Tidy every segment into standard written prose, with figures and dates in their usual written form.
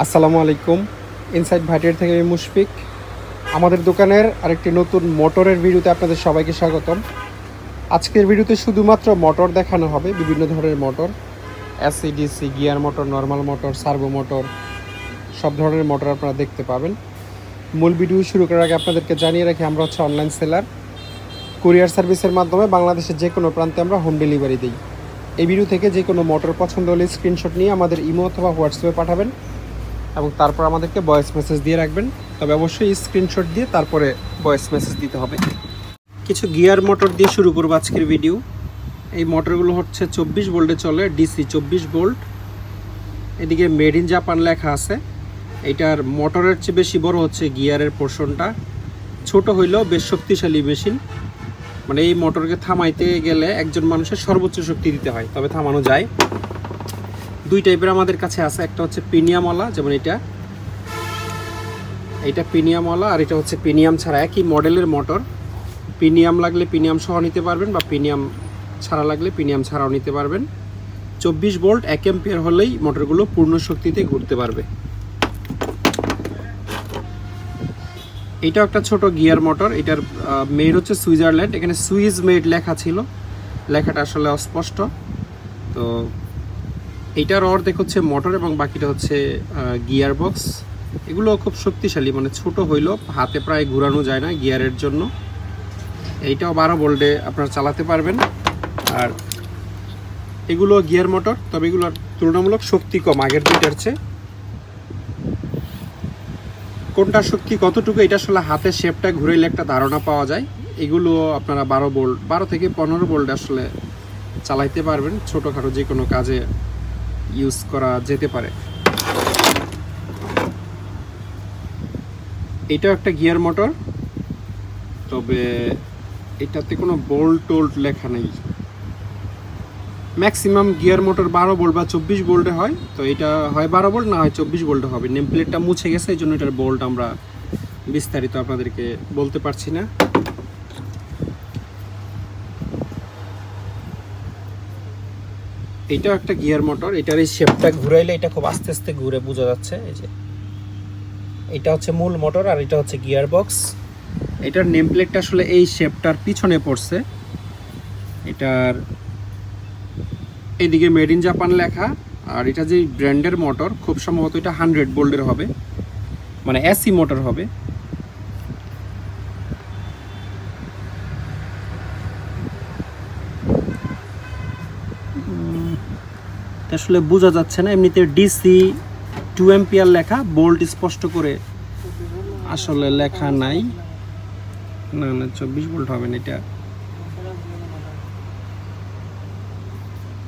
আসসালামু আলাইকুম। ইনসাইড ভাইটের থেকে আমি মুশফিক। আমাদের দোকানের আরেকটি নতুন মোটরের ভিডিওতে আপনাদের সবাইকে স্বাগতম। আজকের ভিডিওতে শুধুমাত্র মোটর দেখানো হবে, বিভিন্ন ধরনের motor, AC, DC, gear motor, normal motor, servo motor, সব ধরনের মোটর আপনারা দেখতে পাবেন। মূল ভিডিও শুরু করার আগে আপনাদেরকে জানিয়ে রাখি, আমরা হচ্ছে অনলাইন সেলার। কুরিয়ার সার্ভিসের মাধ্যমে বাংলাদেশের যে কোনো প্রান্তে আমরা হোম ডেলিভারি দিই। এই ভিডিও থেকে যে কোনো মোটর পছন্দ হলে স্ক্রিনশট নিয়ে আমাদের ইমো অথবা হোয়াটসঅ্যাপে পাঠাবেন এবং তারপর আমাদেরকে ভয়েস মেসেজ দিয়ে রাখবেন। তবে অবশ্যই স্ক্রিনশট দিয়ে তারপরে ভয়েস মেসেজ দিতে হবে। কিছু গিয়ার মোটর দিয়ে শুরু করবো আজকের ভিডিও। এই মোটরগুলো হচ্ছে 24 ভোল্টে চলে, ডিসি 24 ভোল্ট। এদিকে মেড ইন জাপান লেখা আছে। এইটার মোটরের চেয়ে বেশি বড় হচ্ছে গিয়ারের পোর্শনটা, ছোট হইলেও বেশ শক্তিশালী মেশিন। মানে এই মোটরকে থামাইতে গেলে একজন মানুষের সর্বোচ্চ শক্তি দিতে হয়, তবে থামানো যায়। দুই টাইপের আমাদের কাছে আছে, একটা হচ্ছে প্রিমিয়ামওয়ালা, যেমন এইটা প্রিমিয়ামওয়ালা, আর এটা হচ্ছে প্রিমিয়াম ছাড়া, একই মডেলের মোটর। প্রিমিয়াম লাগলে প্রিমিয়াম সহ নিতে পারবেন, বা প্রিমিয়াম ছাড়া লাগলে প্রিমিয়াম ছাড়াও নিতে পারবেন। 24 ভোল্ট 1 অ্যাম্পিয়ার হলেই মোটরগুলো পূর্ণ শক্তিতে ঘুরতে পারবে। এইটাও একটা ছোট গিয়ার মোটর। এটার মেড হচ্ছে সুইজারল্যান্ড। এখানে সুইজ মেড লেখা ছিল, লেখাটা আসলে অস্পষ্ট। তো এইটার অর্ধেক হচ্ছে মোটর এবং বাকিটা হচ্ছে গিয়ার বক্স। এগুলো খুব শক্তিশালী, মানে ছোট হইলেও হাতে প্রায় ঘোরানো যায় না গিয়ারের জন্য। এইটাও 12 ভোল্টে আপনারা চালাতে পারবেন। আর এগুলো গিয়ার মোটর, তবে এগুলোর তুলনামূলক শক্তি কম আগের দুইটার চেয়ে। কোনটা শক্তি কতটুকু এটা আসলে হাতের শেপটা ঘুরাইলে একটা ধারণা পাওয়া যায়। এগুলো আপনারা 12 থেকে 15 ভোল্ট আসলে চালাইতে পারবেন, ছোটোখাটো যে কোনো কাজে ইউজ করা যেতে পারে। এটাও একটা গিয়ার মোটর, তবে এটাতে কোনো বোল্ট টোল্ট লেখা নেই। ম্যাক্সিমাম গিয়ার মোটর 12 ভোল্ট বা 24 ভোল্টে হয়। তো এটা হয় 12 ভোল্ট, না হয় 24 ভোল্টে হবে। নেম প্লেটটা মুছে গেছে, এই জন্য এটার বোল্ট আমরা বিস্তারিত আপনাদেরকে বলতে পারছি না। এটাও একটা গিয়ার মোটর। এটার এই শেপটা ঘুরাইলে এটা খুব আস্তে আস্তে ঘুরে, বোঝা যাচ্ছে। এই যে এটা হচ্ছে মূল মোটর, আর এটা হচ্ছে গিয়ার বক্স। এটার নেম প্লেটটা আসলে এই শেপটার পিছনে পড়ছে। এটার এদিকে মেড ইন জাপান লেখা। আর এটা যে ব্র্যান্ডের মোটর, খুব সম্ভবত এটা 100 ভোল্টের হবে, মানে এসি মোটর হবে। আসলে বোঝা যাচ্ছে না, এমনিতে ডিসি 2 অ্যাম্পিয়ার লেখা, বোল্ট স্পষ্ট করে আসলে লেখা নাই। না 24 ভোল্ট হবে না এটা।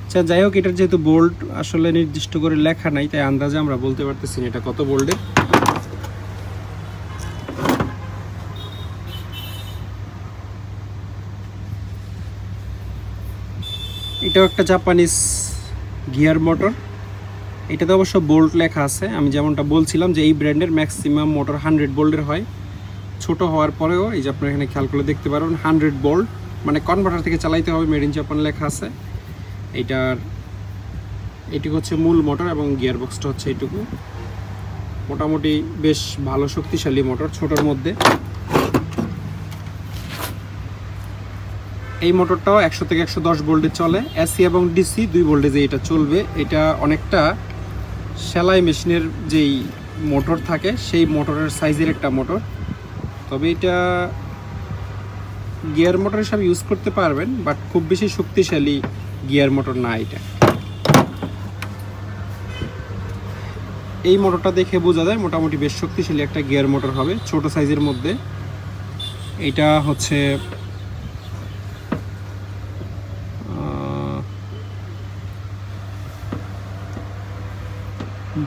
আচ্ছা, যাই হোক, এটার যেহেতু বোল্ট আসলে নির্দিষ্ট করে লেখা নাই, তাই আন্দাজে আমরা বলতে পারতেছি না এটা কত ভোল্টের। এটাও একটা জাপানিজ গিয়ার মোটর। এটাতে অবশ্য বোল্ট লেখা আছে। আমি যেমনটা বলছিলাম যে এই ব্র্যান্ডের ম্যাক্সিমাম মোটর 100 ভোল্টের হয়। ছোট হওয়ার পরেও এই যে আপনারা এখানে খেয়াল করে দেখতে পারবেন 100 ভোল্ট, মানে কনভার্টার থেকে চালাইতে হবে, মেড ইন জাপান লেখা আছে। এইটুকু হচ্ছে মূল মোটর এবং গিয়ার বক্সটা হচ্ছে এইটুকু। মোটামুটি বেশ ভালো শক্তিশালী মোটর ছোটোর মধ্যে। এই মোটরটাও 100 থেকে 110 ভোল্টে চলে, এসি এবং ডিসি 2 ভোল্টেজে এটা চলবে। এটা অনেকটা সেলাই মেশিনের যেই মোটর থাকে সেই মোটরের সাইজের একটা মোটর, তবে এটা গিয়ার মোটর হিসাবে ইউজ করতে পারবেন, বাট খুব বেশি শক্তিশালী গিয়ার মোটর না এটা। এই মোটরটা দেখে বোঝা যায় মোটামুটি বেশ শক্তিশালী একটা গিয়ার মোটর হবে, ছোট সাইজের মধ্যে। এটা হচ্ছে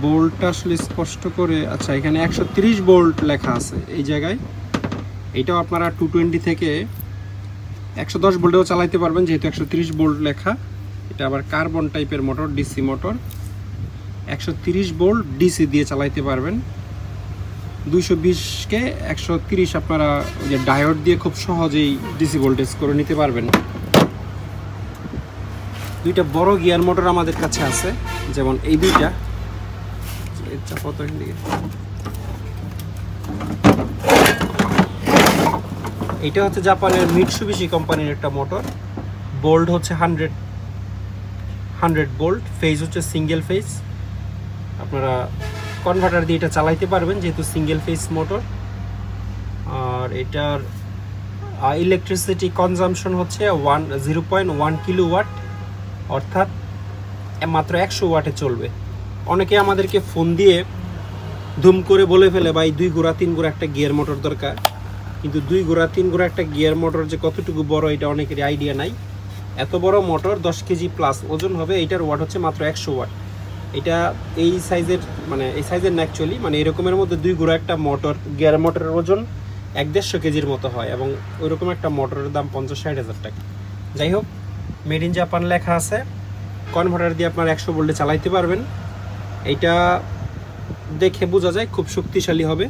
বোল্টটা আসলে স্পষ্ট করে, আচ্ছা এখানে 130 ভোল্ট লেখা আছে এই জায়গায়। এটাও আপনারা 220 থেকে 110 ভোল্টেও চালাইতে পারবেন, যেহেতু 130 ভোল্ট লেখা। এটা আবার কার্বন টাইপের motor, DC motor. 130 volt DC দিয়ে চালাইতে পারবেন। 220কে 130 আপনারা ওই যে ডায়োড দিয়ে খুব সহজেই ডিসি ভোল্টেজ করে নিতে পারবেন। দুইটা বড় গিয়ার মোটর আমাদের কাছে আছে, যেমন এই দুইটা চাপা তো এদিকে। এটা হচ্ছে জাপানের মিৎসুবিশি কোম্পানির একটা মোটর। বোল্ট হচ্ছে 100 বোল্ট, ফেজ হচ্ছে সিঙ্গেল ফেজ। আপনারা কনভার্টার দিয়ে এটা চালাইতে পারবেন যেহেতু সিঙ্গেল ফেজ মোটর। আর এটার ইলেকট্রিসিটি কনজাম্পশন হচ্ছে 0.1 কিলোওয়াট, অর্থাৎ মাত্র 100 ওয়াটে চলবে। অনেকে আমাদেরকে ফোন দিয়ে ধুম করে বলে ফেলে ভাই 2 ঘোড়া 3 ঘোড়া একটা গিয়ার মোটর দরকার, কিন্তু 2 ঘোড়া 3 ঘোড়া একটা গিয়ার মোটর যে কতটুকু বড় এটা অনেকেরই আইডিয়া নাই। এত বড় মোটর 10 কেজি প্লাস ওজন হবে, এইটার ওয়াট হচ্ছে মাত্র 100 ওয়াট। এটা এই সাইজের না অ্যাকচুয়ালি, মানে এরকমের মধ্যে 2 ঘোড়া একটা মোটর, গিয়ার মোটরের ওজন 150 কেজির মতো হয়, এবং ওইরকম একটা মোটরের দাম 50-60 হাজার টাকা। যাই হোক, মেড ইন জাপান লেখা আছে। কনভার্টার দিয়ে আপনার 100 ভোল্টে চালাইতে পারবেন। এইটা দেখে বোঝা যায় খুব শক্তিশালী হবে,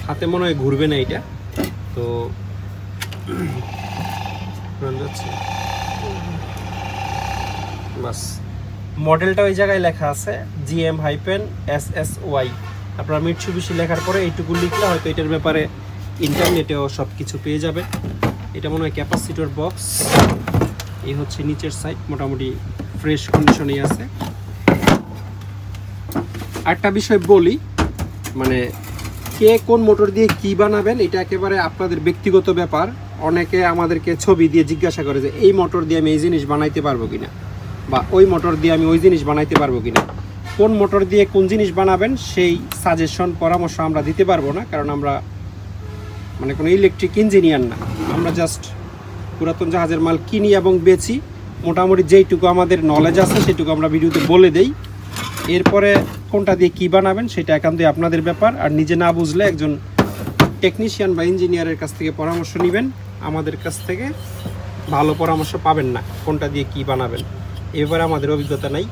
হাতে মনে হয় ঘুরবে না এটা। তো বাস মডেলটা ওই জায়গায় লেখা আছে GM-SSY। আপনারা মিৎসুবিশি লেখার পরে এইটুকু লিখলে হয়তো এটার ব্যাপারে ইন্টারনেটেও সব কিছু পেয়ে যাবে। এটা মনে হয় ক্যাপাসিটর বক্স। এই হচ্ছে নিচের সাইড, মোটামুটি ফ্রেশ কন্ডিশনেই আছে। আরেকটা বিষয় বলি, মানে কে কোন মোটর দিয়ে কি বানাবেন এটা একেবারে আপনাদের ব্যক্তিগত ব্যাপার। অনেকে আমাদেরকে ছবি দিয়ে জিজ্ঞাসা করে যে এই মোটর দিয়ে আমি এই জিনিস বানাইতে পারবো কিনা, বা ওই মোটর দিয়ে আমি ওই জিনিস বানাইতে পারবো কিনা। কোন মোটর দিয়ে কোন জিনিস বানাবেন সেই সাজেশন পরামর্শ আমরা দিতে পারবো না, কারণ আমরা মানে কোনো ইলেকট্রিক ইঞ্জিনিয়ার না। আমরা জাস্ট পুরাতন জাহাজের মাল কিনি এবং বেচি। মোটামুটি যেইটুকু আমাদের নলেজ আছে সেটুকু আমরা ভিডিওতে বলে দেই। এরপরে কোনটা দিয়ে কী বানাবেন সেটা একান্তই আপনাদের ব্যাপার। আর নিজে না বুঝলে একজন টেকনিশিয়ান বা ইঞ্জিনিয়ারের কাছ থেকে পরামর্শ নেবেন। আমাদের কাছ থেকে ভালো পরামর্শ পাবেন না কোনটা দিয়ে কী বানাবেন, এবারে আমাদের অভিজ্ঞতা নাই।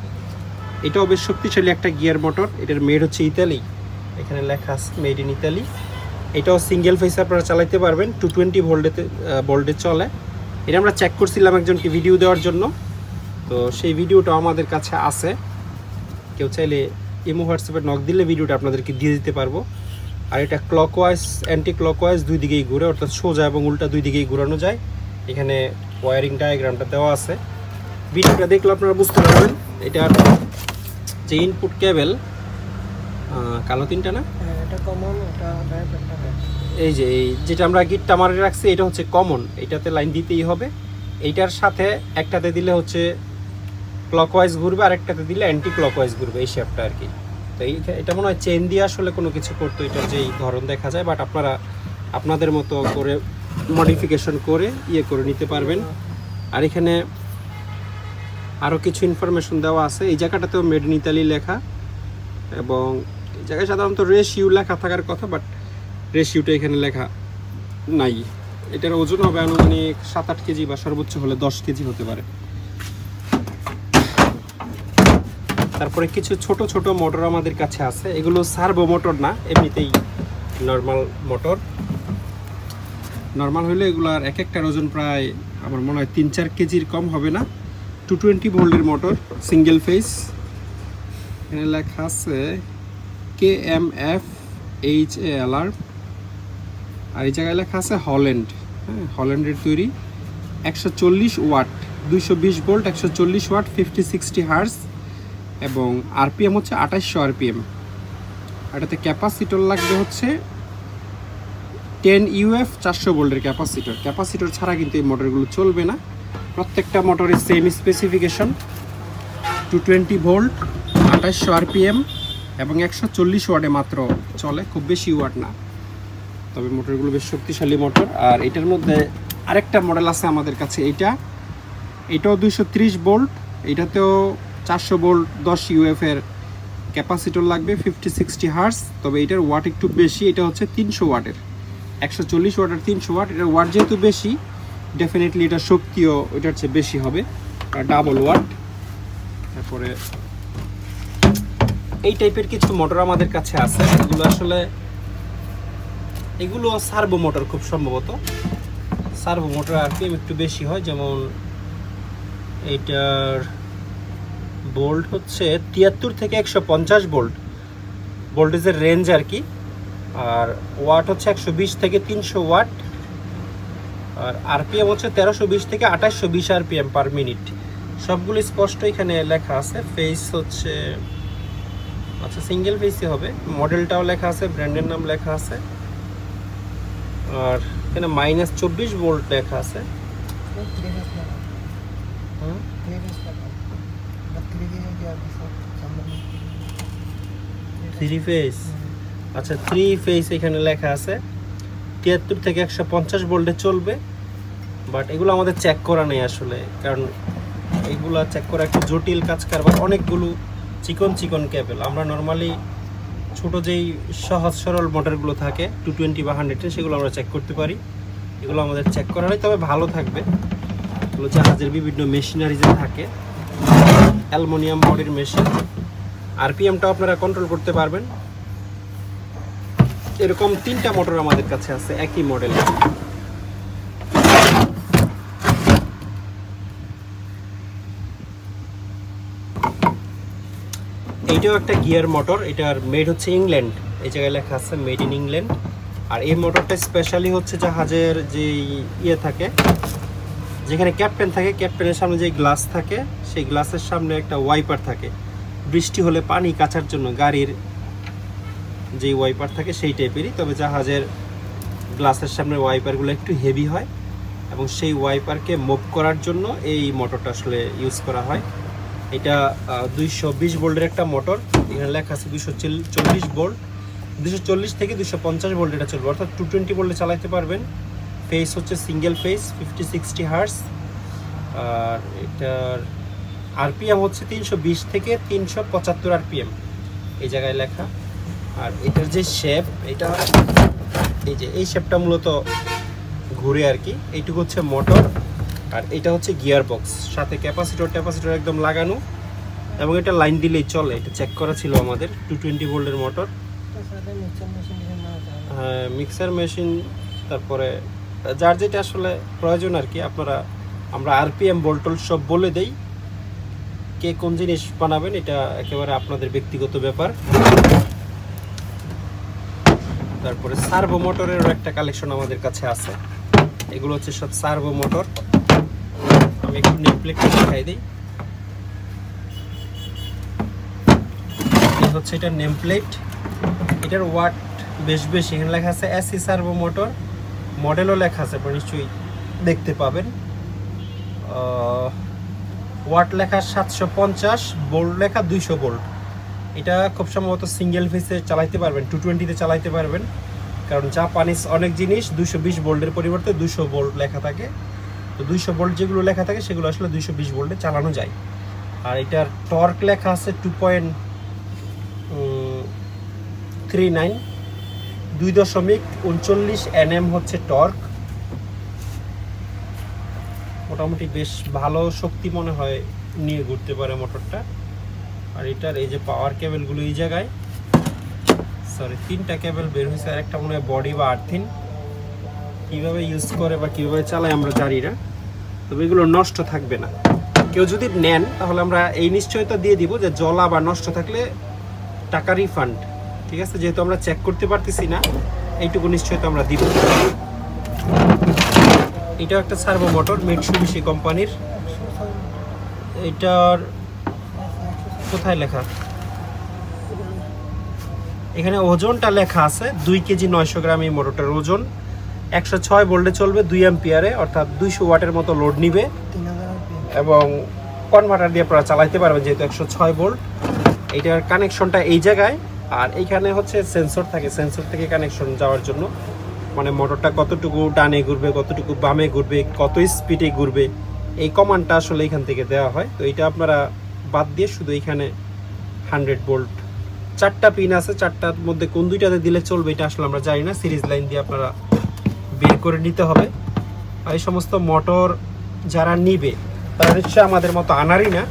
এটাও বেশ শক্তিশালী একটা গিয়ার মোটর। এটার মেড হচ্ছে ইতালি, এখানে লেখা আছে মেড ইন ইতালি। এটাও সিঙ্গেল ফেস আপনারা চালাইতে পারবেন, 220 ভোল্টে চলে। এটা আমরা চেক করছিলাম একজনকে ভিডিও দেওয়ার জন্য, তো সেই ভিডিওটা আমাদের কাছে আছে। কেউ চাইলে ইমো হোয়াটসঅ্যাপে নক দিলে ভিডিওটা আপনাদেরকে দিয়ে দিতে পারবো। আর এটা ক্লকওয়াইজ অ্যান্টি ক্লকওয়াইজ দুই দিকেই ঘুরে, অর্থাৎ সোজা এবং উল্টা দুই দিকেই ঘোরানো যায়। এখানে ওয়ারিং ডায়াগ্রামটা দেওয়া আছে, ভিডিওটা দেখলে আপনারা বুঝতে পারবেন। এটার যে ইনপুট কেবল কালো তিনটা না, এটা কমন, এই যেটা আমরা গিটটা মারে রাখছি এটা হচ্ছে কমন, এটাতে লাইন দিতেই হবে। এইটার সাথে একটাতে দিলে হচ্ছে ক্লকওয়াইজ ঘুরবে, আর একটাতে দিলে অ্যান্টি ক্লকওয়াইজ ঘুরবে, এই শেপটা আর কি। তো এটা মনে হয় চেন দিয়ে আসলে কোনো কিছু করতো, এটার যেই ধরন দেখা যায়। বাট আপনারা আপনাদের মতো করে মডিফিকেশন করে করে নিতে পারবেন। আর এখানে আরও কিছু ইনফরমেশন দেওয়া আছে। এই জায়গাটাতেও মেড ইন ইতালি লেখা, এবং এই জায়গায় সাধারণত রেশিও লেখা থাকার কথা, বাট রেশিওটা এখানে লেখা নাই। এটার ওজন হবে আনুমানিক 7-8 কেজি, বা সর্বোচ্চ হলে 10 কেজি হতে পারে। তারপরে কিছু ছোট ছোট মোটর আমাদের কাছে আছে। এগুলো সার্ভো মোটর না, এমনিতেই নর্মাল মোটর। নর্মাল হলে এগুলার এক একটার ওজন প্রায় আমার মনে হয় 3-4 কেজির কম হবে না। 220 ভোল্টের মোটর, সিঙ্গেল ফেজ। এখানে লেখা আছে KMFHALR, আর এই জায়গায় লেখা আছে হল্যান্ড। হ্যাঁ, হল্যান্ডের তৈরি। 140 ওয়াট, 220 ভোল্ট, 140 ওয়াট, 50-60 হার্জ, এবং আরপিএম হচ্ছে 2800 আরপিএম। এটাতে ক্যাপাসিটর লাগবে হচ্ছে 10 UF 400 ভোল্টের ক্যাপাসিটর ছাড়া কিন্তু এই মোটরগুলো চলবে না। প্রত্যেকটা মোটরের সেম স্পেসিফিকেশন, 220 ভোল্ট, 2800 আরপিএম এবং 140 ওয়াটে মাত্র চলে, খুব বেশি ওয়াট না। তবে মোটরগুলো বেশ শক্তিশালী মোটর। আর এটার মধ্যে আরেকটা মডেল আছে আমাদের কাছে, এটাও 230 ভোল্ট, এটাতেও 400 ভোল্ট 10 UF এর ক্যাপাসিটর লাগবে, 50-60 হার্জ। তবে এটার ওয়াট একটু বেশি, এটা হচ্ছে 300 ওয়াটের, 140 ওয়াটের 300 ওয়াট। এটার ওয়াট যেহেতু বেশি, ডেফিনেটলি এটার শক্তিও ওইটার চেয়ে বেশি হবে, ডাবল ওয়াট। তারপরে এই টাইপের কিছু মোটর আমাদের কাছে আছে। এগুলো সার্ভো মোটর, খুব সম্ভবত সার্ভো মোটর আরপিএম একটু বেশি হয়। যেমন এইটার বোল্ট হচ্ছে 73 থেকে 150 ভোল্ট, ভোল্টেজের রেঞ্জ আর কি। আর ওয়াট হচ্ছে 120 থেকে 300 ওয়াট। আর আরপিএম হচ্ছে 1320 থেকে 2820 আরপিএম পার মিনিট। সবগুলো স্পষ্ট এখানে লেখা আছে। ফেস হচ্ছে আচ্ছা সিঙ্গেল ফেসই হবে, মডেলটাও লেখা আছে, ব্র্যান্ডের নাম লেখা আছে। আর এখানে -24 ভোল্ট লেখা আছে। 3 ফেস, আচ্ছা 3 ফেস এখানে লেখা আছে। 73 থেকে 150 ভোল্টে চলবে, বাট এগুলো আমাদের চেক করা নেই আসলে, কারণ এইগুলো চেক করা একটু জটিল কাজ কারবার। অনেকগুলো চিকন চিকন কেবল, আমরা নর্মালি ছোট যেই সহজ সরল মোটরগুলো থাকে 220 বা 100 সেগুলো আমরা চেক করতে পারি। এগুলো আমাদের চেক করা নেই, তবে ভালো থাকবে। এগুলো জাহাজের বিভিন্ন মেশিনারিজে থাকে, অ্যালুমিনিয়াম বডির মেশিন। আরপিএমটাও আপনারা কন্ট্রোল করতে পারবেন। এরকম 3টা মোটর আমাদের কাছে আছে একই মডেল। এইটাও একটা গিয়ার মোটর, এটার মেড হচ্ছে ইংল্যান্ড, এই জায়গায় লেখা আছে মেড ইন ইংল্যান্ড। আর এই মোটরটা স্পেশালি হচ্ছে জাহাজের যে ইয়ে থাকে, যেখানে ক্যাপ্টেন থাকে, ক্যাপ্টেনের সামনে যে গ্লাস থাকে, সেই গ্লাসের সামনে একটা ওয়াইপার থাকে। বৃষ্টি হলে পানি কাচার জন্য গাড়ির যে ওয়াইপার থাকে সেই টাইপেরই, তবে জাহাজের গ্লাসের সামনে ওয়াইপারগুলো একটু হেভি হয়, এবং সেই ওয়াইপারকে মুভ করার জন্য এই মোটরটা আসলে ইউজ করা হয়। এটা 220 ভোল্টের একটা মোটর, এখানে লেখা আছে 240 ভোল্ট। 240 থেকে 250 ভোল্ট এটা চলবে, অর্থাৎ 220 ভোল্টে চালাতে পারবেন। ফেস হচ্ছে সিঙ্গেল ফেস, 50-60 হার্স। আর এটার আরপিএম হচ্ছে 320 থেকে 375 আরপিএম এই জায়গায় লেখা। আর এটার যে শেপ, এটা এই যে এই শেপটা মূলত ঘুরে আর কি। এইটুকু হচ্ছে মোটর, আর এটা হচ্ছে গিয়ার বক্স, সাথে ক্যাপাসিটর একদম লাগানো, এবং এটা লাইন দিলেই চলে। এটা চেক করা ছিল আমাদের। 220 ভোল্টের মোটর, হ্যাঁ মিক্সার মেশিন, তারপরে যার যেটা আসলে প্রয়োজন আর কি। আমরা আরপিএম ভোল্টল সব বলে দেই, কে কোন জিনিস বানাবেন এটা একেবারে আপনাদের ব্যক্তিগত ব্যাপার। তারপরে সার্ভো মোটরেরও একটা কালেকশন আমাদের কাছে আছে। এগুলো হচ্ছে সব সার্ভো মোটর। আমি একটু নেম প্লেটটা দেখাই দিই। এই হচ্ছে এটা নেম প্লেট। এটার ওয়াট বেশ বেশি, এখানে লেখা আছে এসি সার্ভো মোটর, মডেলও লেখা আছে, আপনারা নিশ্চয়ই দেখতে পাবেন। ওয়াট লেখা 750, ভোল্ট লেখা 200 ভোল্ট। এটা খুব সম্ভবত সিঙ্গেল ফেসে চালাইতে পারবেন, 220-তে চালাইতে পারবেন, কারণ জাপানিজ অনেক জিনিস 220 ভোল্টের পরিবর্তে 200 ভোল্ট লেখা থাকে। তো 200 ভোল্ট যেগুলো লেখা থাকে সেগুলো আসলে 220 ভোল্টে চালানো যায়। আর এটার টর্ক লেখা আছে 2.39, 2.39 Nm হচ্ছে টর্ক। মোটামুটি বেশ ভালো শক্তি মনে হয় নিয়ে ঘুরতে পারে মোটরটা। আর এটার এই যে পাওয়ার কেবলগুলো এই জায়গায়, সরি 3টা কেবল বের হয়েছে, আর একটা মনে হয় বডি বা আর্থিন। কীভাবে ইউজ করে বা কীভাবে চালায় আমরা জানি না, তবে এগুলো নষ্ট থাকবে না। কেউ যদি নেন তাহলে আমরা এই নিশ্চয়তা দিয়ে দিব যে জলা বা নষ্ট থাকলে টাকা রিফান্ড, ঠিক আছে? যেহেতু আমরা চেক করতে পারতেছি না, এইটুকু নিশ্চয়তা আমরা দিব। এটা একটা সার্ভো মোটর, মিটসুবিশি কোম্পানির। এটার কোথায় লেখা? এখানে ওজনটা লেখা আছে 2 কেজি 900 গ্রাম। এই মোটরটার ওজন 106 ভোল্টে চলবে, 2 অ্যাম্পিয়ারে, অর্থাৎ 200 ওয়াটের মতো লোড নিবে, এবং কনভার্টার দিয়ে আপনারা চালাইতে পারবেন যেহেতু 106 ভোল্ট। এইটার কানেকশনটা এই জায়গায়, আর এইখানে হচ্ছে সেন্সর থাকে, সেন্সর থেকে কানেকশন যাওয়ার জন্য, মানে মোটরটা কতটুকু ডানে ঘুরবে, কতটুকু বামে ঘুরবে, কত স্পিডে ঘুরবে, এই কমান্ডটা আসলে এখান থেকে দেওয়া হয়। তো এটা আপনারা বাদ দিয়ে শুধু এখানে 100 ভোল্ট, 4টা পিন আছে, 4টার মধ্যে কোন 2টাতে দিলে চলবে এটা আসলে আমরা জানি না। সিরিজ লাইন দিয়ে আপনারা বের করে নিতে হবে। আর এই সমস্ত মোটর যারা নিবে তারা নিশ্চয়ই আমাদের মতো আনারই না,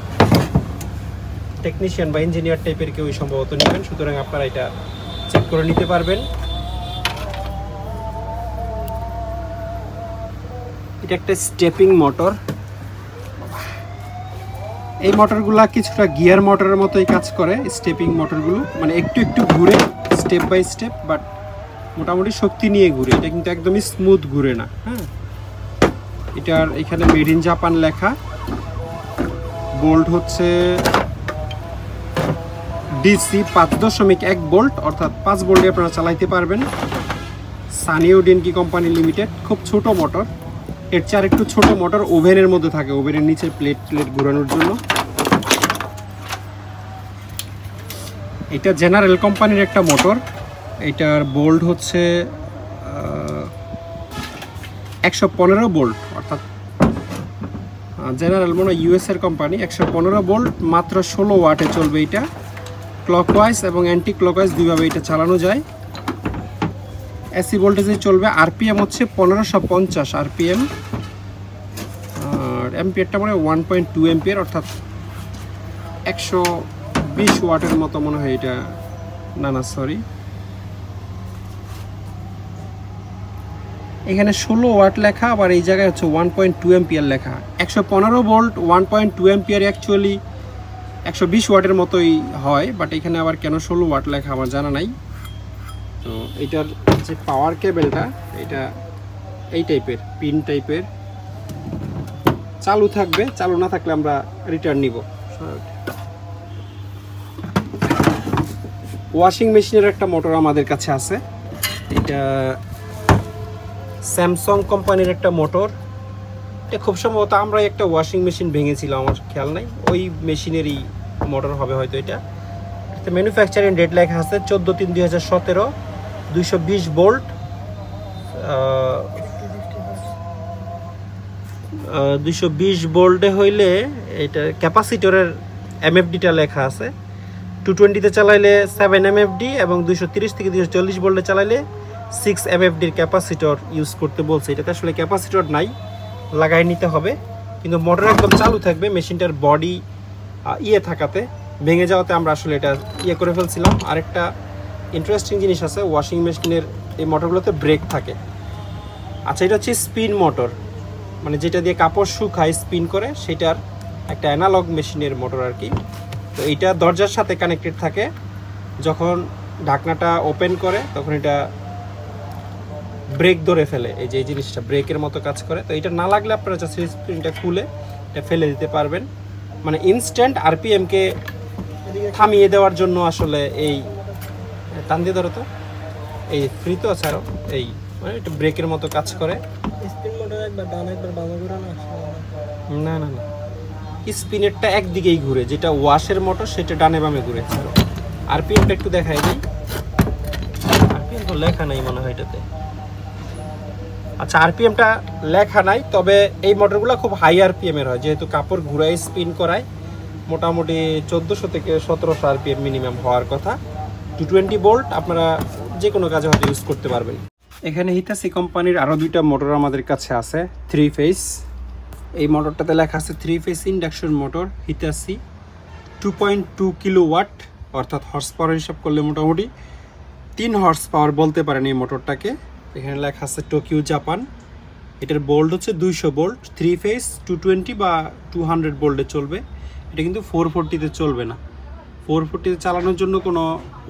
টেকনিশিয়ান বা ইঞ্জিনিয়ার টাইপের কেউ সম্ভবত নেবেন, সুতরাং আপনারা এটা চেক করে নিতে পারবেন। এটা একটা স্টেপিং মোটর, এই মোটরগুলা কিছুটা গিয়ার মোটরের মতোই কাজ করে, স্টেপিং মোটরগুলো, মানে একটু একটু ঘুরে স্টেপ বাই স্টেপ, বাট মোটামুটি শক্তি নিয়ে ঘুরে। এটা কিন্তু একদমই স্মুথ ঘুরে না। হ্যাঁ, এটার এখানে মেড ইন জাপান লেখা। বোল্ট হচ্ছে ডিসি 5.1 বোল্ট, অর্থাৎ 5 বোল্টে আপনারা চালাইতে পারবেন। Sanyo ডেনকি company limited. খুব ছোট মোটর, এর চেয়ে একটু ছোট মোটর ওভেনের মধ্যে থাকে, ওভেনের নিচের প্লেট ঘোরানোর জন্য। এটা জেনারেল কোম্পানির একটা মোটর। এটার বোল্ট হচ্ছে 115 বোল্ট, অর্থাৎ জেনারেল মনে ইউএস এর কোম্পানি। 115 বোল্ট, মাত্র 16 ওয়াটে চলবে এটা। ক্লকওয়াইজ এবং অ্যান্টি ক্লকওয়াইজ দুইভাবে এটা চালানো যায়। এসি ভোল্টেজে চলবে। আরপিএম হচ্ছে 1550 আরপিএম, আর এম্পিয়ারটা মানে 1.2 এম্পিয়ার, অর্থাৎ 120 ওয়াটের মতো মনে হয় এটা। না সরি, এখানে 16 ওয়াট লেখা, আবার এই জায়গায় হচ্ছে 1.2 এম্পিয়ার লেখা। 115 ভোল্ট 1.2 এম্পিয়ার অ্যাকচুয়ালি 120 ওয়াটের মতোই হয়, বাট এখানে আবার কেন 16 ওয়াট লেখা আমার জানা নাই। তো এটার যে পাওয়ার কেবেলটা, এটা এই টাইপের পিন টাইপের, চালু থাকবে, চালু না থাকলে আমরা রিটার্ন নিব। ওয়াশিং মেশিনের একটা মোটর আমাদের কাছে আছে। এটা স্যামসাং কোম্পানির একটা মোটর। এটা খুব সম্ভবত আমরা একটা ওয়াশিং মেশিন ভেঙেছিলাম, আমার খেয়াল নাই, ওই মেশিনেরই মোটর হবে হয়তো। এটা ম্যানুফ্যাকচারিং ডেট লেখা আছে 14/3/2017, 220 ভোল্ট, 220 ভোল্টে হইলে এটা ক্যাপাসিটরের এমএফডিটা লেখা আছে। 220-তে চালাইলে 7 এমএফডি এবং 230 থেকে 240 ভোল্টে চালাইলে 6 এমএফডির ক্যাপাসিটর ইউজ করতে বলছে। এটাতে আসলে ক্যাপাসিটর নাই, লাগাই নিতে হবে, কিন্তু মোটর একদম চালু থাকবে। মেশিনটার বডি থাকাতে, ভেঙে যাওয়াতে আমরা আসলে এটা করে ফেলছিলাম। আরেকটা ইন্টারেস্টিং জিনিস আছে, ওয়াশিং মেশিনের এই মোটরগুলোতে ব্রেক থাকে। আচ্ছা, এটা হচ্ছে স্পিন মোটর, মানে যেটা দিয়ে কাপড় শুকায় স্পিন করে, সেটার একটা অ্যানালগ মেশিনের মোটর আর কি। তো এইটা দরজার সাথে কানেক্টেড থাকে। যখন ঢাকনাটা ওপেন করে তখন এটা ব্রেক ধরে ফেলে, এই যে এই জিনিসটা ব্রেকের মতো কাজ করে। তো এটা না লাগলে আপনারা জাস্ট স্প্রিংটা খুলে এটা ফেলে দিতে পারবেন, মানে ইনস্ট্যান্ট আরপিএমকে থামিয়ে দেওয়ার জন্য আসলে এই টান দিয়ে ধরো তো, এই ফ্রি তো আছে আরও, এই মানে এটা ব্রেকের মতো কাজ করে। না না না, স্পিনেরটা একদিকেই ঘুরে, যেটা ওয়াশের মোটর সেটা ডানে বামে ঘুরে। আরপিএমটা একটু দেখাই দিই। আরপিএম তো লেখা নাই মনে হয় এটাতে। আচ্ছা, আরপিএমটা লেখা নাই, তবে এই মোটরগুলো খুব হাই আরপিএম এর হয়, যেহেতু কাপড় ঘুরাই স্পিন করায়। মোটামুটি 1400 থেকে 1700 আরপিএম মিনিমাম হওয়ার কথা। 220 ভোল্ট আপনারা যে কোনো কাজে হয়তো ইউজ করতে পারবেন। এখানে হিতাসি কোম্পানির আরও দুইটা মোটর আমাদের কাছে আছে, 3 ফেজ। এই মোটরটাতে লেখা আছে 3 ফেজ ইন্ডাকশন মোটর হিতাসি, 2.2 কিলোওয়াট, অর্থাৎ হর্স পাওয়ার হিসাব করলে মোটামুটি 3 হর্স পাওয়ার বলতে পারেন এই মোটরটাকে। এখানে লেখা আছে টোকিও জাপান। এটার বোল্ট হচ্ছে 200 ভোল্ট, 3 ফেজ 220 বা 200 ভোল্টে চলবে। এটা কিন্তু 440-তে চলবে না। 440-তে চালানোর জন্য কোনো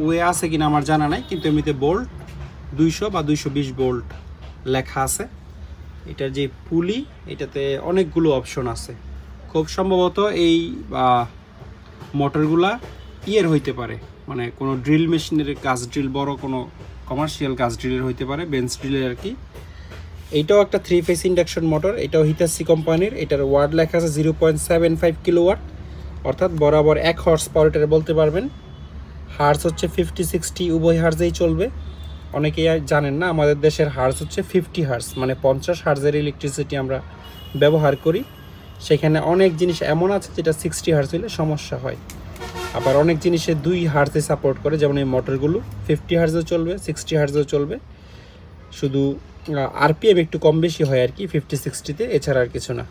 ওয়ে আছে কিনা আমার জানা নাই, কিন্তু এমনিতে বোল্ট 200 বা 220 ভোল্ট লেখা আছে। এটার যে পুলি, এটাতে অনেকগুলো অপশন আছে। খুব সম্ভবত এই মোটরগুলা হইতে পারে, মানে কোনো ড্রিল মেশিনের গাছ ড্রিল, বড় কোনো কমার্শিয়াল গাছ ড্রিলের হইতে পারে, বেঞ্চ ড্রিলের আর কি। এইটাও একটা 3 ফেজ ইন্ডাকশন মোটর, এটাও হিতাসি কোম্পানির। এটার ওয়াট লেখা আছে 0.75 কিলোওয়াট, অর্থাৎ বরাবর 1 হর্স পাওয়ার এটার বলতে পারবেন। হার্স হচ্ছে 50-60 উভয় হার্সেই চলবে। অনেকেই জানেন না, আমাদের দেশের হার্স হচ্ছে 50 হার্স, মানে 50 হার্সের ইলেকট্রিসিটি আমরা ব্যবহার করি। সেখানে অনেক জিনিস এমন আছে যেটা 60 হার্স হলে সমস্যা হয়, আবার অনেক জিনিসে 2 হার্সে সাপোর্ট করে, যেমন এই মোটরগুলো 50 হার্সেও চলবে, 60 হার্সেও চলবে। শুধু আরপিএম একটু কম বেশি হয় আর কি 50-60-তে, এছাড়া আর কিছু না।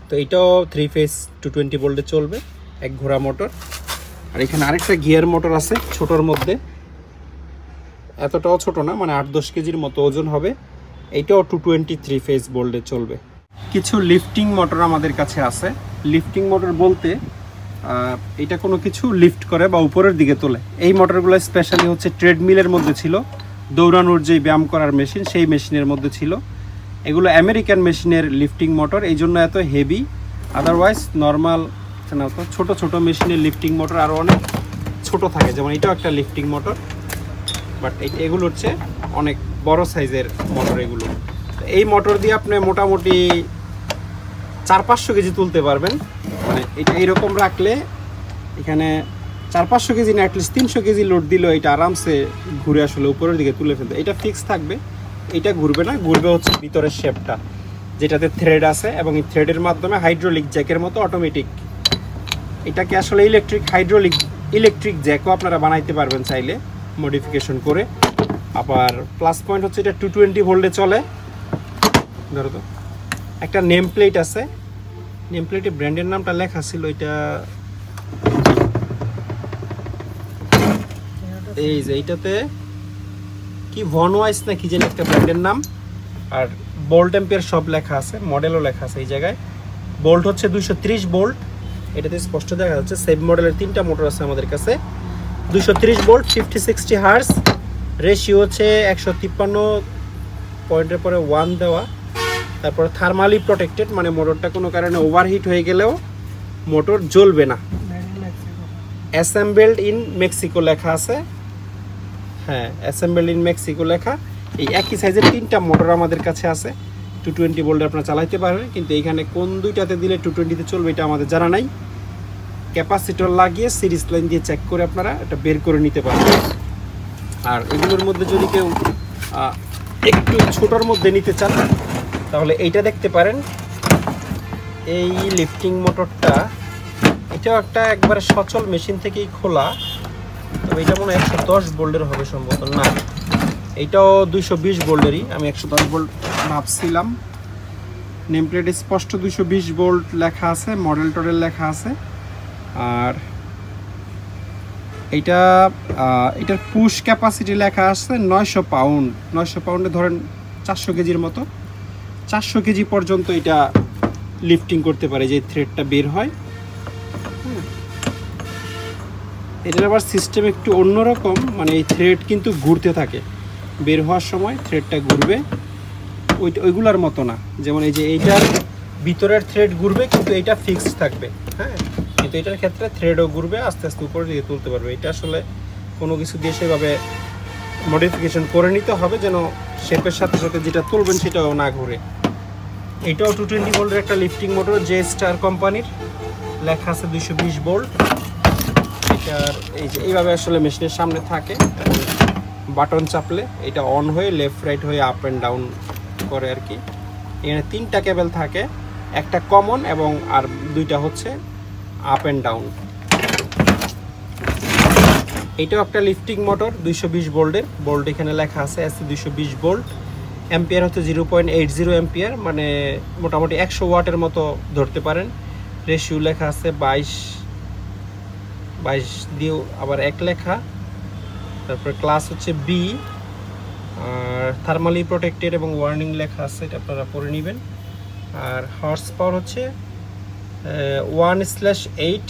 তো এটাও 3 ফেজ 220 ভোল্টে চলবে, 1 ঘোড়া মোটর। আর এখানে আরেকটা গিয়ার মোটর আছে ছোটোর মধ্যে, এতটাও ছোট না, মানে 8-10 কেজির মতো ওজন হবে। এইটাও 220 3 ফেজ ভোল্টে চলবে। কিছু লিফটিং মোটর আমাদের কাছে আছে। লিফটিং মোটর বলতে এটা কোনো কিছু লিফট করে বা উপরের দিকে তোলে। এই মোটরগুলো স্পেশালি হচ্ছে ট্রেডমিলের মধ্যে ছিল, দৌড়ানোর যে ব্যায়াম করার মেশিন সেই মেশিনের মধ্যে ছিল। এগুলো আমেরিকান মেশিনের লিফটিং মোটর, এই জন্য এত হেভি। আদারওয়াইজ নর্মাল ছোট ছোট মেশিনের লিফটিং মোটর আরও অনেক ছোট থাকে, যেমন এটাও একটা লিফটিং মোটর, বাট এগুলো হচ্ছে অনেক বড় সাইজের মোটর। এগুলো এই মোটর দিয়ে আপনি মোটামুটি 400-500 কেজি তুলতে পারবেন। মানে এটা এইরকম রাখলে এখানে 400-500 কেজি না, অ্যাটলিস্ট 300 কেজি লোড দিলেও এটা আরামসে ঘুরে আসলে উপরের দিকে তুলে ফেলতে। এটা ফিক্স থাকবে, এটা ঘুরবে না, ঘুরবে হচ্ছে ভিতরের শেপটা যেটাতে থ্রেড আছে, এবং এই থ্রেডের মাধ্যমে হাইড্রোলিক জ্যাকের মতো অটোমেটিক। এটাকে আসলে ইলেকট্রিক জ্যাকও আপনারা বানাইতে পারবেন চাইলে মডিফিকেশন করে। আবার প্লাস পয়েন্ট হচ্ছে এটা 220 ভোল্টে চলে। ধরো তো একটা নেম প্লেট আছে, নেম প্লেটে ব্র্যান্ডের নামটা লেখা ছিল, এটা এই যে এইটাতে কি ভনওয়াইস না কি যেন একটা ব্র্যান্ডের নাম, আর বোল্ট এম্পিয়ার সব লেখা আছে, মডেলও লেখা আছে এই জায়গায়। বোল্ট হচ্ছে 230 বোল্ট, এটাতে স্পষ্ট দেখা যাচ্ছে। সেম মডেলের 3টা মোটর আছে আমাদের কাছে। 230 বোল্ট, 50-60 হার্স, রেশিও হচ্ছে 153 পয়েন্টের পরে 1 দেওয়া। তারপর থার্মালি প্রোটেক্টেড, মানে মোটরটা কোনো কারণে ওভারহিট হয়ে গেলেও মোটর জ্বলবে না। অ্যাসেম্বলড ইন মেক্সিকো লেখা আছে, হ্যাঁ অ্যাসেম্বলড ইন মেক্সিকো লেখা। এই একই সাইজের 3টা মোটর আমাদের কাছে আছে। 220 ভোল্টে আপনারা চালাইতে পারবেন, কিন্তু এইখানে কোন দুইটাতে দিলে 220-তে চলবে এটা আমাদের জানা নাই। ক্যাপাসিটর লাগিয়ে সিরিজ লাইন দিয়ে চেক করে আপনারা এটা বের করে নিতে পারবেন। আর এগুলোর মধ্যে যদি কেউ একটু ছোটোর মধ্যে নিতে চান তাহলে এইটা দেখতে পারেন। এই লিফটিং মোটরটা, এটাও একটা একবারে সচল মেশিন থেকেই খোলা, তবে এটা মনে হয় 110 ভোল্টের হবে সম্ভবত, না এইটাও 220 ভোল্টেরই। আমি 110 ভোল্ট ভাবছিলাম। নেম প্লেটে স্পষ্ট 220 ভোল্ট লেখা আছে, মডেল টডেল লেখা আছে। আর এটার পুশ ক্যাপাসিটি লেখা আছে 900 পাউন্ড। 900 পাউন্ডে ধরেন 400 কেজির মতো, 400 কেজি পর্যন্ত এটা লিফটিং করতে পারে, যে থ্রেডটা বের হয়। এটার আবার সিস্টেম একটু অন্যরকম, মানে এই থ্রেড কিন্তু ঘুরতে থাকে, বের হওয়ার সময় থ্রেডটা ঘুরবে, ওইগুলার মতো না। যেমন এই যে এইটার ভিতরের থ্রেড ঘুরবে, কিন্তু এইটা ফিক্সড থাকবে, হ্যাঁ। কিন্তু এটার ক্ষেত্রে থ্রেডও ঘুরবে, আস্তে আস্তে উপরে দিকে তুলতে পারবে। এটা আসলে কোনো কিছু দিয়ে সেভাবে মডিফিকেশন করে নিতে হবে, যেন শেপের সাথে সাথে যেটা তুলবেন সেটাও না ঘুরে। এটাও 220 ভোল্টের একটা লিফটিং মোটর, জে স্টার কোম্পানির, লেখা আছে 220 ভোল্ট। এটার এই যে এইভাবে আসলে মেশিনের সামনে থাকে, বাটন চাপলে এটা অন হয়ে লেফট রাইট হয়ে আপ অ্যান্ড ডাউন করে আর কি। এখানে 3টা কেবল থাকে, একটা কমন এবং আর 2টা হচ্ছে আপ অ্যান্ড ডাউন। এটাও একটা লিফটিং মোটর 220 ভোল্টের, ভোল্ট এখানে লেখা আছে 220 ভোল্ট। অ্যাম্পিয়ার হচ্ছে 0.80 অ্যাম্পিয়ার, মানে মোটামুটি 100 ওয়াটের মতো ধরতে পারেন। রেশিও লেখা আছে 22 দিয়েও আবার 1 লেখা। তারপরে ক্লাস হচ্ছে বি, আর থার্মালি প্রোটেক্টেড এবং ওয়ার্নিং লেখা আছে, এটা আপনারা পড়ে নেবেন। আর হর্স পাওয়ার হচ্ছে 1/8,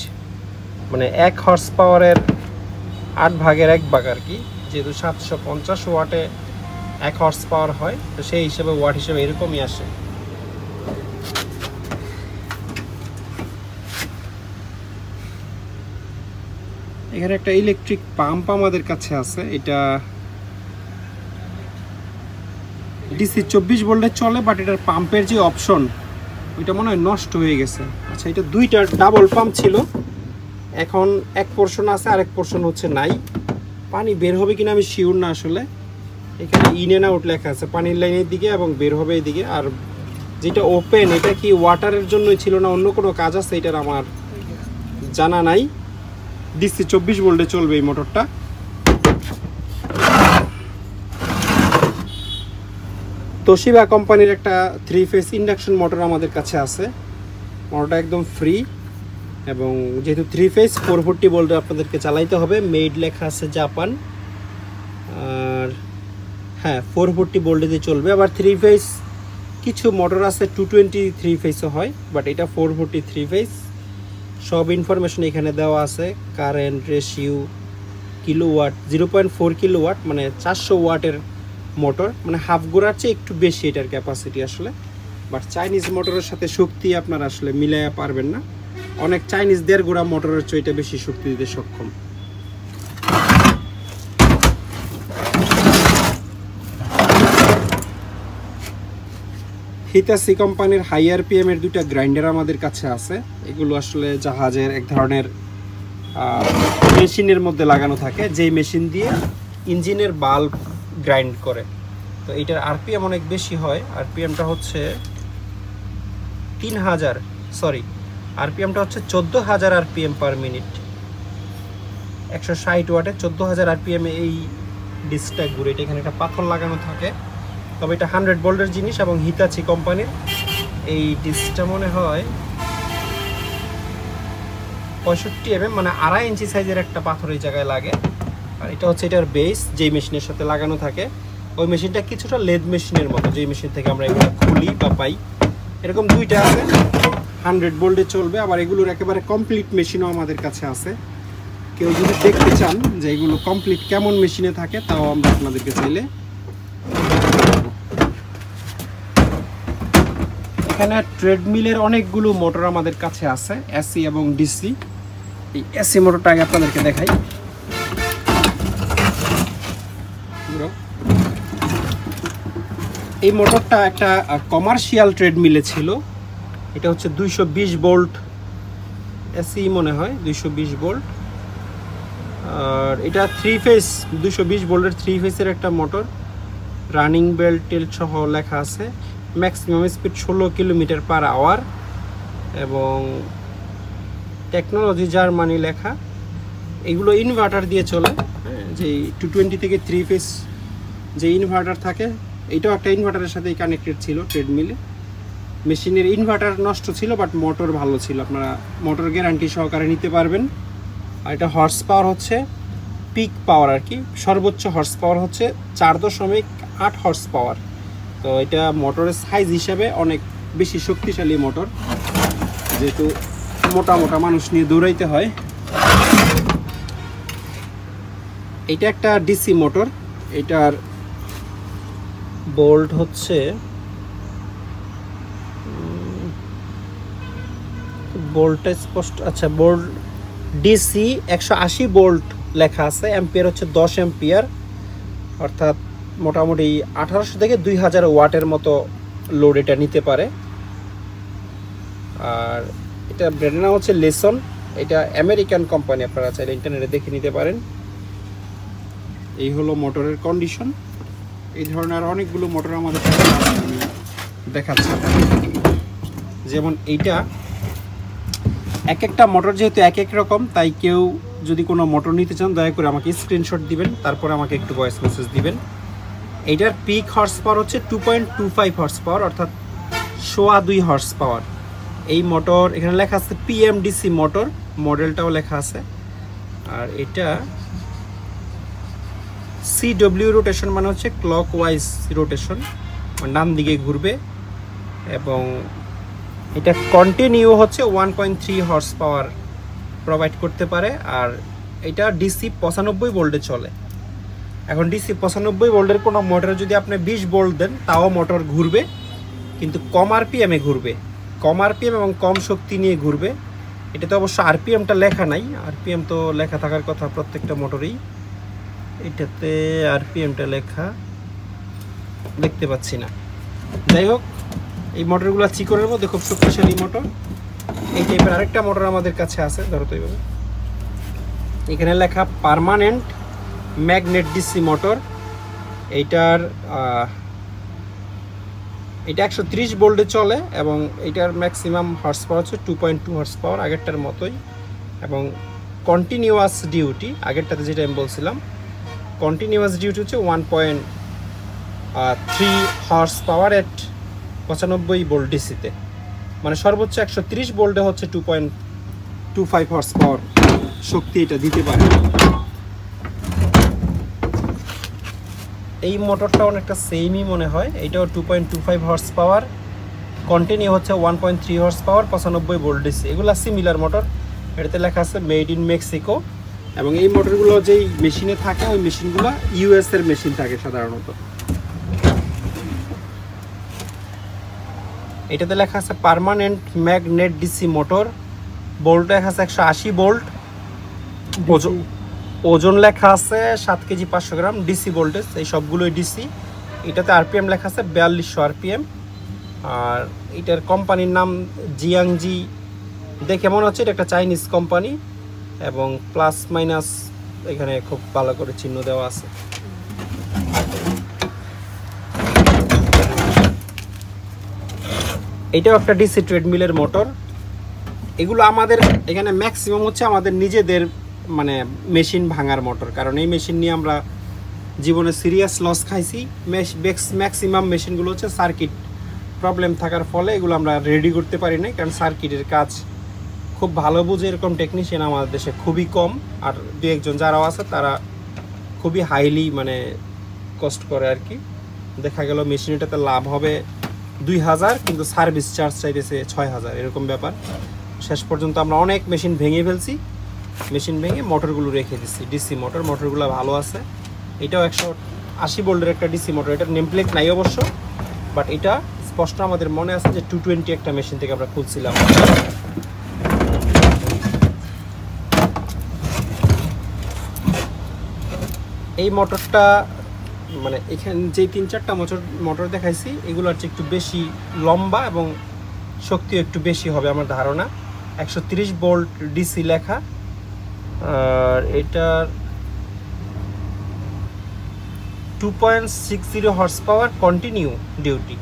মানে 1 হর্স পাওয়ারের 8 ভাগের 1 ভাগ আর কি। যেহেতু 750 ওয়াটে 1 হর্স পাওয়ার হয়, তো সেই হিসেবে ওয়াট হিসেবে এরকমই আসে। এখানে একটা ইলেকট্রিক পাম্প আমাদের কাছে আছে, এটা ডিসি 24 ভোল্টে চলে, বাট এটার পাম্পের যে অপশন ওইটা মনে হয় নষ্ট হয়ে গেছে। আচ্ছা, এটা 2টা ডাবল পাম্প ছিল, এখন এক পোর্শন আছে আর এক পোর্শন হচ্ছে নাই। পানি বের হবে কিনা আমি শিওর না আসলে। এখানে ইন এন্ড আউট লেখা আছে পানির লাইনের দিকে এবং বের হবে এইদিকে। আর যেটা ওপেন, এটা কি ওয়াটারের জন্যই ছিল না অন্য কোনো কাজ আছে এটার আমার জানা নাই। ডিসি 24 ভোল্টে চলবে এই মোটরটা। তোশিবা কোম্পানির একটা 3 ফেজ ইন্ডাকশন মোটর আমাদের কাছে আছে। মোটরটা একদম ফ্রি, এবং যেহেতু 3 ফেজ 440 ভোল্টে আপনাদেরকে চালাইতে হবে। মেড লেখা আছে জাপান, আর হ্যাঁ 440 ভোল্টে দিয়ে চলবে। আবার 3 ফেজ কিছু মোটর আছে 223 ফেসও হয়, বাট এটা 443 ফেস। সব ইনফরমেশন এখানে দেওয়া আছে। কারেন্ট রেশিও, কিলোওয়াট 0.4 কিলোওয়াট, মানে 400 ওয়াটের মোটর, মানে হাফ গোড়ার চেয়ে একটু বেশি এটার ক্যাপাসিটি আসলে। বাট চাইনিজ মোটরের সাথে শক্তি আপনারা আসলে মিলাইয়া পারবেন না। অনেক চাইনিজ 1.5 গোড়া মোটরের চেয়ে এটা বেশি শক্তি দিতে সক্ষম। হিতাচি কোম্পানির হাই আরপিএম এর দুইটা গ্রাইন্ডার আমাদের কাছে আছে। এগুলো আসলে জাহাজের এক ধরনের মেশিনের মধ্যে লাগানো থাকে, যেই মেশিন দিয়ে ইঞ্জিনের বাল্ব গ্রাইন্ড করে। তো এটার আরপিএম অনেক বেশি হয়। আরপিএমটা হচ্ছে 14,000 আরপিএম পার মিনিট। 160 ওয়াটে 14,000 আরপিএম এই ডিস্কটা ঘুরে। এটা এখানে একটা পাথর লাগানো থাকে, তবে এটা 100 ভোল্টের জিনিস এবং হিতাচি কোম্পানির। এই ডিস্কটা মনে হয় 65 mm, মানে 2.5 ইঞ্চি সাইজের একটা পাথর এই জায়গায় লাগে। আর এটা হচ্ছে এটার বেস, যেই মেশিনের সাথে লাগানো থাকে। ওই মেশিনটা কিছুটা লেদ মেশিনের মতো, যেই মেশিন থেকে আমরা এগুলো খুলি বা পাই। এরকম দুইটা আছে, 100 ভোল্টে চলবে। আবার এগুলোর একেবারে কমপ্লিট মেশিনও আমাদের কাছে আছে। কেউ যদি দেখতে চান যে এগুলো কমপ্লিট কেমন মেশিনে থাকে, তাও আমরা আপনাদেরকে চাইলে। এখানে ট্রেডমিলের অনেকগুলো মোটর আমাদের কাছে আছে, এসি এবং ডিসি। এই এসি মোটরটা আগে আপনাদেরকে দেখাই। এই মোটরটা একটা কমার্শিয়াল ট্রেডমিলে ছিল। এটা হচ্ছে 220 ভোল্ট এসি মনে হয়, 220 ভোল্ট। আর এটা 3 ফেজ 220 ভোল্টের 3 ফেজের একটা মোটর। রানিং বেল্ট টেল সহ লেখা আছে। Maximum speed 16 kilometre per hour এবং টেকনোলজি জার্মানি লেখা। এগুলো ইনভার্টার দিয়ে চলে, যে 220 থেকে 3 ফেজ যে ইনভার্টার থাকে, এইটাও একটা ইনভার্টারের সাথেই কানেক্টেড ছিল ট্রেডমিলে। মেশিনের ইনভার্টার নষ্ট ছিল, বাট মোটর ভালো ছিল। আপনারা মোটর গ্যারান্টি সহকারে নিতে পারবেন। আর এটা হর্স পাওয়ার হচ্ছে পিক পাওয়ার আর কি, সর্বোচ্চ হর্স পাওয়ার হচ্ছে 4.8 হর্স পাওয়ার। তো এটা মোটরের সাইজ হিসাবে অনেক বেশি শক্তিশালী মোটর, যেহেতু মোটা মোটা মানুষ নিয়ে দৌড়াইতে হয়। এটা একটা ডিসি মোটর। এটার বোল্ট হচ্ছে বোল্টটা স্পষ্ট, আচ্ছা বোল্ট ডিসি 180 ভোল্ট লেখা আছে। অ্যাম্পিয়ার হচ্ছে 10 অ্যাম্পিয়ার, অর্থাৎ মোটামুটি 1800 থেকে 2000 ওয়াটের মতো লোড এটা নিতে পারে। আর এটা ব্র্যান্ডের নাম হচ্ছে লেসন। এটা আমেরিকান কোম্পানি, আপনারা চাইলে ইন্টারনেটে দেখে নিতে পারেন। এই হলো মোটরের কন্ডিশন। এই ধরনের অনেকগুলো মোটর আমাদের দেখাচ্ছে। যেমন এইটা এক একটা মোটর যেহেতু এক এক রকম, তাই কেউ যদি কোনো মোটর নিতে চান দয়া করে আমাকে স্ক্রিনশট দিবেন, তারপরে আমাকে একটু ভয়েস মেসেজ দিবেন। এইটার পিক হর্স পাওয়ার হচ্ছে 2.25 হর্স পাওয়ার, অর্থাৎ 2.25 হর্স পাওয়ার। এই মোটর এখানে লেখা আছে পিএমডিসি মোটর, মডেলটাও লেখা আছে। আর এটা সিডব্লিউ রোটেশন, মানে হচ্ছে ক্লক ওয়াইজ রোটেশন, ডান দিকে ঘুরবে। এবং এটা কন্টিনিউ হচ্ছে 1.3 হর্স পাওয়ার প্রোভাইড করতে পারে। আর এটা ডিসি 95 ভোল্টে চলে। এখন ডিসি 95 ভোল্টের কোনো মোটরে যদি আপনি 20 ভোল্ট দেন, তাও মোটর ঘুরবে, কিন্তু কম আরপিএমে ঘুরবে। কম আরপিএম এবং কম শক্তি নিয়ে ঘুরবে। এটাতে অবশ্য আরপিএমটা লেখা নাই। আরপিএম তো লেখা থাকার কথা প্রত্যেকটা মোটরেই। এটাতে আরপিএমটা লেখা দেখতে পাচ্ছি না। যাই হোক, এই মোটরগুলো চিকনের মধ্যে খুব শক্তিশালী মোটর। এই টাইপের আরেকটা মোটর আমাদের কাছে আছে, ধরো তো এইভাবে। এখানে লেখা পার্মানেন্ট ম্যাগনেট ডিসি মোটর। এইটার এটা 130 ভোল্টে চলে এবং এটার ম্যাক্সিমাম হর্স পাওয়ার হচ্ছে 2.2 হর্স পাওয়ার, আগেরটার মতোই। এবং কন্টিনিউয়াস ডিউটি, আগেরটাতে যেটা আমি বলছিলাম, কন্টিনিউয়াস ডিউটি হচ্ছে 1.3 হর্স পাওয়ার এট 95 ভোল্ট ডিসিতে, মানে সর্বোচ্চ 130 ভোল্টে হচ্ছে 2.25 হর্স পাওয়ার শক্তি এটা দিতে পারে। এই মোটরটা অনেকটা সেমই মনে হয়, এটাও 2.25 হর্স পাওয়ার, কন্টিনিউ হচ্ছে 1.3 হর্স পাওয়ার, 95 ভোল্ট ডিসি। এগুলো সিমিলার মোটর, এটাতে লেখা আছে মেড ইন মেক্সিকো। এবং এই মোটরগুলো যেই মেশিনে থাকে ওই মেশিনগুলো ইউএস এর মেশিন থাকে সাধারণত। এটাতে লেখা আছে permanent magnet DC motor, bolt লেখা আছে 180 বোল্ট, ওজন লেখা আছে 7 কেজি 500 গ্রাম, ডিসি ভোল্টেজ, এই সবগুলোই ডিসি। এটাতে আরপিএম লেখা আছে 4200 আরপিএম। আর এটার কোম্পানির নাম জিয়াংজি, দেখে মনে হচ্ছে এটা একটা চাইনিজ কোম্পানি, এবং প্লাস মাইনাস এখানে খুব ভালো করে চিহ্ন দেওয়া আছে। এটাও একটা ডিসি ট্রেডমিলের মোটর। এগুলো আমাদের এখানে ম্যাক্সিমাম হচ্ছে আমাদের নিজেদের মানে মেশিন ভাঙার মোটর, কারণ এই মেশিন নিয়ে আমরা জীবনে সিরিয়াস লস খাইছি। ম্যাক্সিমাম মেশিনগুলো হচ্ছে সার্কিট প্রবলেম থাকার ফলে এগুলো আমরা রেডি করতে পারি না, কারণ সার্কিটের কাজ খুব ভালো বুঝে এরকম টেকনিশিয়ান আমাদের দেশে খুবই কম। আর দু একজন যারাও আছে তারা খুবই হাইলি মানে কষ্ট করে আর কি। দেখা গেল মেশিনটাতে লাভ হবে 2000, কিন্তু সার্ভিস চার্জ চাইতেছে 6000, এরকম ব্যাপার। শেষ পর্যন্ত আমরা অনেক মেশিন ভেঙে ফেলছি, মেশিন ভেঙে মোটরগুলো রেখে দিচ্ছি। ডিসি মোটরগুলো ভালো আছে। এটাও 180 ভোল্টের একটা ডিসি মোটর, এটার নেম প্লেট নাই অবশ্য, বাট এটা স্পষ্ট আমাদের মনে আছে যে 220 একটা মেশিন থেকে আমরা খুলছিলাম। এই মোটরটা মানে এখানে যে 3-4টা মোটর দেখাইছি এগুলো হচ্ছে একটু বেশি লম্বা এবং শক্তিও একটু বেশি হবে আমার ধারণা। 130 ভোল্ট ডিসি লেখা, আর এটার 2.60 হর্স পাওয়ার কন্টিনিউ ডিউটি।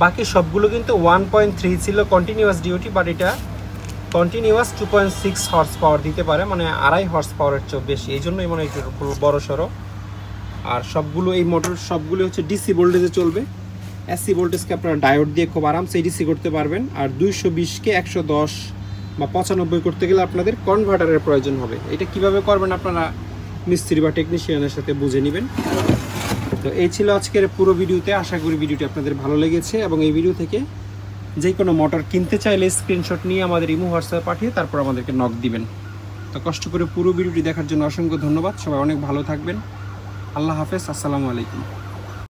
বাকি সবগুলো কিন্তু 1.3 ছিল কন্টিনিউয়াস ডিউটি, বাট এটা কন্টিনিউয়াস 2.6 হর্স পাওয়ার দিতে পারে, মানে 2.5 হর্স পাওয়ারের চেয়ে বেশি, এই জন্যই মনে হয় একটু বড় সড়ো। আর সবগুলো এই মোটর সবগুলো হচ্ছে ডিসি ভোল্টেজে চলবে। এসি ভোল্টেজকে আপনারা ডায়োড দিয়ে খুব আরামসে ডিসি করতে পারবেন। আর 220কে 110 বা 95 করতে গেলে আপনাদের কনভার্টারের প্রয়োজন হবে। এটা কিভাবে করবেন আপনারা মিস্ত্রি বা টেকনিশিয়ানের সাথে বুঝে নেবেন। তো এই ছিল আজকের পুরো ভিডিওতে। আশা করি ভিডিওটি আপনাদের ভালো লেগেছে, এবং এই ভিডিও থেকে যে কোনো মোটর কিনতে চাইলে স্ক্রিনশট নিয়ে আমাদের ইমো হোয়াটসঅ্যাপে পাঠিয়ে তারপর আমাদেরকে নক দিবেন। তো কষ্ট করে পুরো ভিডিওটি দেখার জন্য অসংখ্য ধন্যবাদ। সবাই অনেক ভালো থাকবেন। আল্লাহ হাফেজ, আসসালামু আলাইকুম।